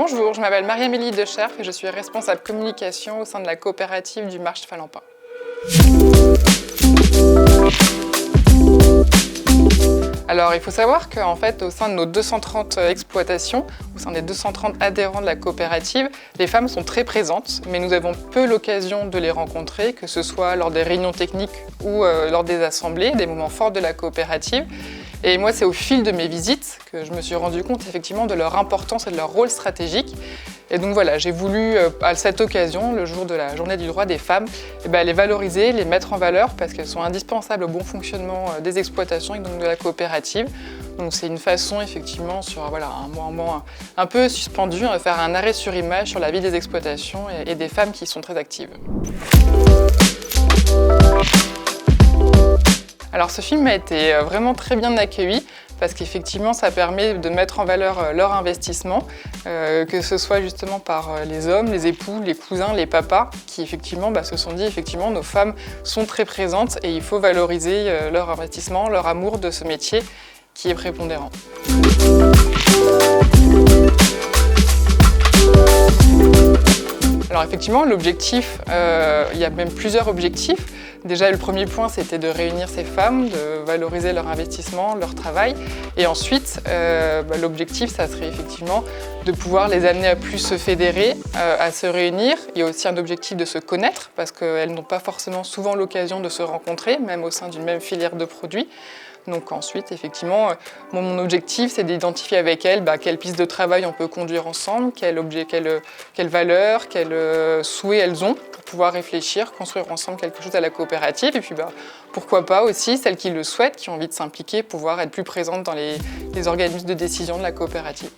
Bonjour, je m'appelle Marie-Amélie Decherf et je suis responsable communication au sein de la coopérative du Marche Falampin. Alors il faut savoir qu'en fait au sein de nos 230 exploitations, au sein des 230 adhérents de la coopérative, les femmes sont très présentes, mais nous avons peu l'occasion de les rencontrer, que ce soit lors des réunions techniques ou lors des assemblées, des moments forts de la coopérative. Et moi, c'est au fil de mes visites que je me suis rendu compte effectivement de leur importance et de leur rôle stratégique. Et donc voilà, j'ai voulu à cette occasion, le jour de la journée du droit des femmes, les valoriser, les mettre en valeur parce qu'elles sont indispensables au bon fonctionnement des exploitations et donc de la coopérative. Donc c'est une façon effectivement sur un moment un peu suspendu, de faire un arrêt sur image sur la vie des exploitations et des femmes qui sont très actives. Alors ce film a été vraiment très bien accueilli parce qu'effectivement ça permet de mettre en valeur leur investissement, que ce soit justement par les hommes, les époux, les cousins, les papas qui effectivement se sont dit effectivement nos femmes sont très présentes et il faut valoriser leur investissement, leur amour de ce métier qui est prépondérant. Alors effectivement, l'objectif, il y a même plusieurs objectifs. Déjà, le premier point, c'était de réunir ces femmes, de valoriser leur investissement, leur travail. Et ensuite, l'objectif, ça serait effectivement de pouvoir les amener à plus se fédérer, à se réunir. Il y a aussi un objectif de se connaître, parce qu'elles n'ont pas forcément souvent l'occasion de se rencontrer, même au sein d'une même filière de produits. Donc ensuite, effectivement, mon objectif, c'est d'identifier avec elles quelles pistes de travail on peut conduire ensemble, quelles valeurs, quels souhaits elles ont pour pouvoir réfléchir, construire ensemble quelque chose à la coopérative. Et puis pourquoi pas aussi celles qui le souhaitent, qui ont envie de s'impliquer, pouvoir être plus présentes dans les organismes de décision de la coopérative.